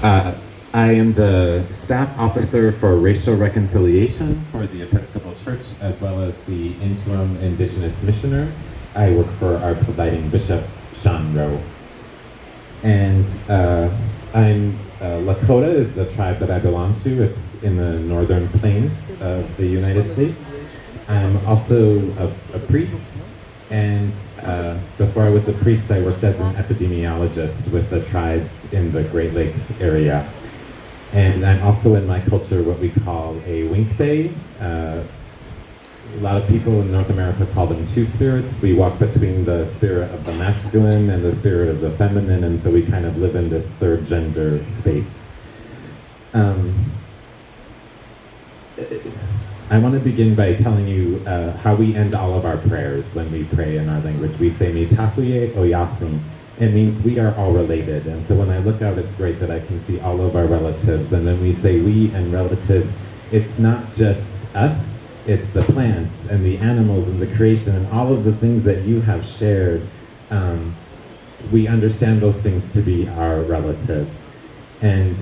Uh, I am the staff officer for racial reconciliation for the Episcopal Church, as well as the interim Indigenous missioner. I work for our presiding bishop, Sean Rowe. And Lakota is the tribe that I belong to. It's in the northern plains of the United States. I'm also a priest, and before I was a priest, I worked as an epidemiologist with the tribes in the Great Lakes area. And I'm also in my culture what we call a winkbay. A lot of people in North America call them two spirits. We walk between the spirit of the masculine and the spirit of the feminine, and so we kind of live in this third gender space. I want to begin by telling you how we end all of our prayers when we pray in our language. We say, "Mitakuye oyasin." It means we are all related. And so when I look out, it's great that I can see all of our relatives. And then we say we and relative, it's not just us, it's the plants and the animals and the creation and all of the things that you have shared. We understand those things to be our relative. And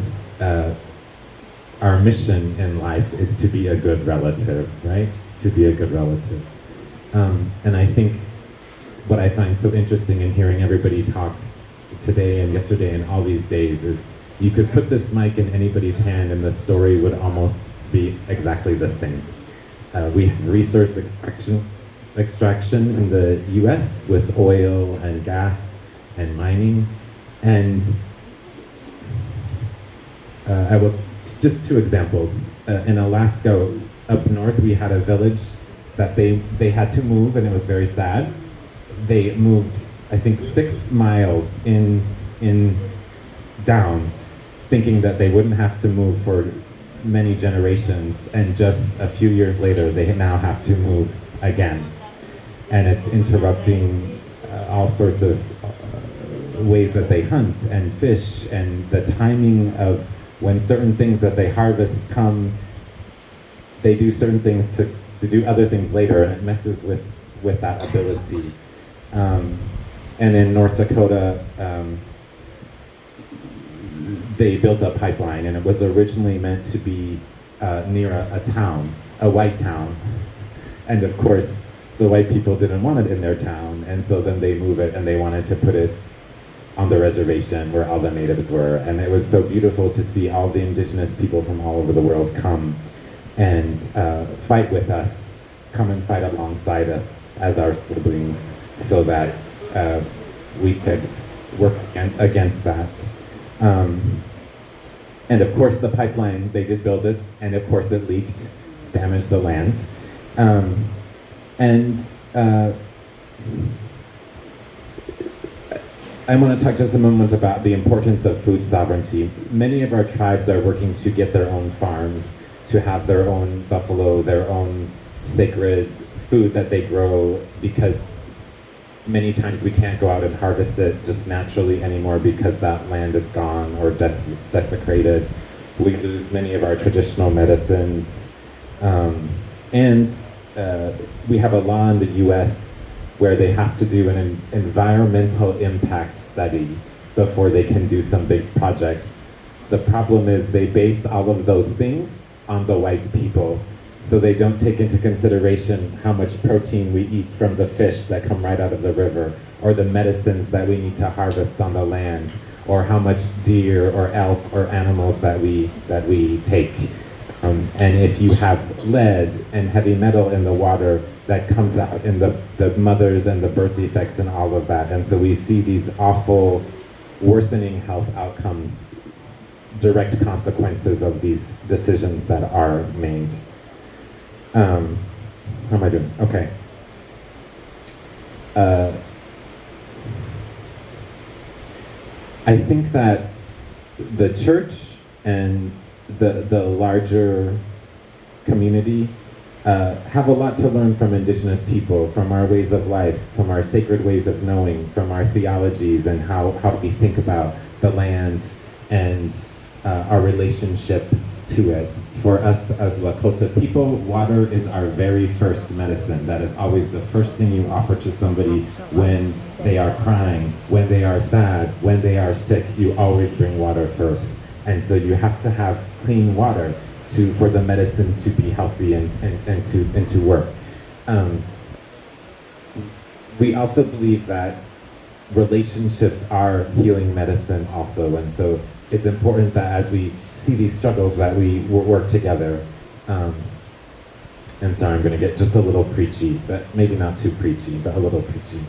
our mission in life is to be a good relative, right? To be a good relative. And I think what I find so interesting in hearing everybody talk today and yesterday and all these days is you could put this mic in anybody's hand and the story would almost be exactly the same. We have resource extraction in the US with oil and gas and mining. And I will, just two examples. In Alaska, up north, we had a village that they had to move, and it was very sad. They moved, I think, 6 miles in down, thinking that they wouldn't have to move for many generations, and just a few years later, they now have to move again. And it's interrupting all sorts of ways that they hunt and fish, and the timing of when certain things that they harvest come, they do certain things to do other things later, and it messes with that ability. And in North Dakota, they built a pipeline, and it was originally meant to be near a town, a white town. And of course, the white people didn't want it in their town, and so then they move it, and they wanted to put it on the reservation where all the natives were. And it was so beautiful to see all the indigenous people from all over the world come and fight with us, come and fight alongside us as our siblings, so that we could work against that. And of course the pipeline, they did build it, and of course it leaked, damaged the land. I want to talk just a moment about the importance of food sovereignty. Many of our tribes are working to get their own farms, to have their own buffalo, their own sacred food that they grow, because many times we can't go out and harvest it just naturally anymore because that land is gone or desecrated. We lose many of our traditional medicines. And we have a law in the US where they have to do an environmental impact study before they can do some big project. The problem is they base all of those things on the white people. So they don't take into consideration how much protein we eat from the fish that come right out of the river, or the medicines that we need to harvest on the land, or how much deer or elk or animals that we take. And if you have lead and heavy metal in the water, that comes out in the mothers and the birth defects and all of that. And so we see these awful worsening health outcomes, direct consequences of these decisions that are made. How am I doing? Okay. I think that the church and the larger community have a lot to learn from Indigenous people, from our ways of life, from our sacred ways of knowing, from our theologies and how we think about the land and our relationship to it. For us as Lakota people, water is our very first medicine. That is always the first thing you offer to somebody when they are crying, when they are sad, when they are sick. You always bring water first. And so you have to have clean water for the medicine to be healthy and to work. We also believe that relationships are healing medicine also, and so it's important that as we see these struggles that we work together. And sorry, I'm going to get just a little preachy, but maybe not too preachy, but a little preachy.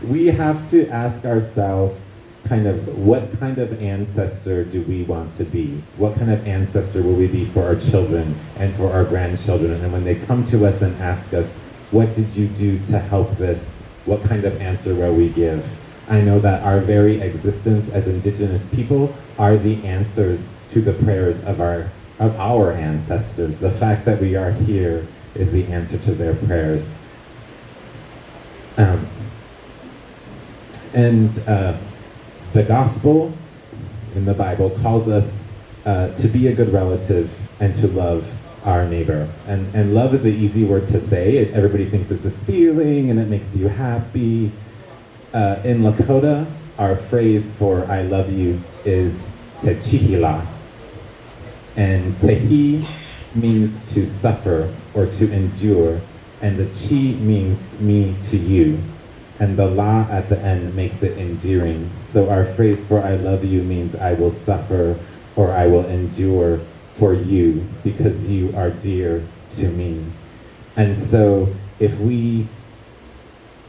We have to ask ourselves kind of what kind of ancestor do we want to be? What kind of ancestor will we be for our children and for our grandchildren? And when they come to us and ask us, what did you do to help this? What kind of answer will we give? I know that our very existence as Indigenous people are the answers to the prayers of our ancestors. The fact that we are here is the answer to their prayers. The gospel in the Bible calls us to be a good relative and to love our neighbor. And love is an easy word to say. Everybody thinks it's a feeling and it makes you happy. In Lakota, our phrase for I love you is te chihila. And tehi means to suffer or to endure, and the chi means me to you. And the la at the end makes it endearing. So our phrase for I love you means I will suffer or I will endure for you because you are dear to me. And so if we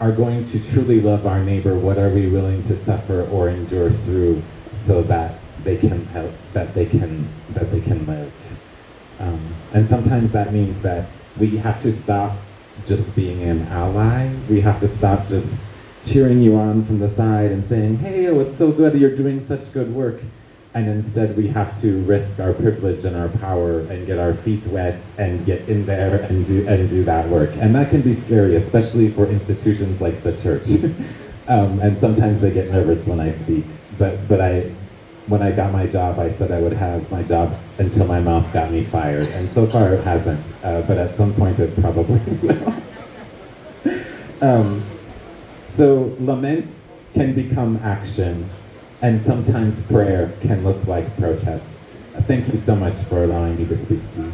are going to truly love our neighbor, what are we willing to suffer or endure through so that they can help, that they can live? And sometimes that means that we have to stop just being an ally. We have to stop just cheering you on from the side and saying, hey, oh, it's so good, you're doing such good work. And instead we have to risk our privilege and our power and get our feet wet and get in there and do that work. And that can be scary, especially for institutions like the church. And sometimes they get nervous when I speak. But when I got my job, I said I would have my job until my mouth got me fired. And so far it hasn't, but at some point it probably will. So lament can become action, and sometimes prayer can look like protest. Thank you so much for allowing me to speak to you.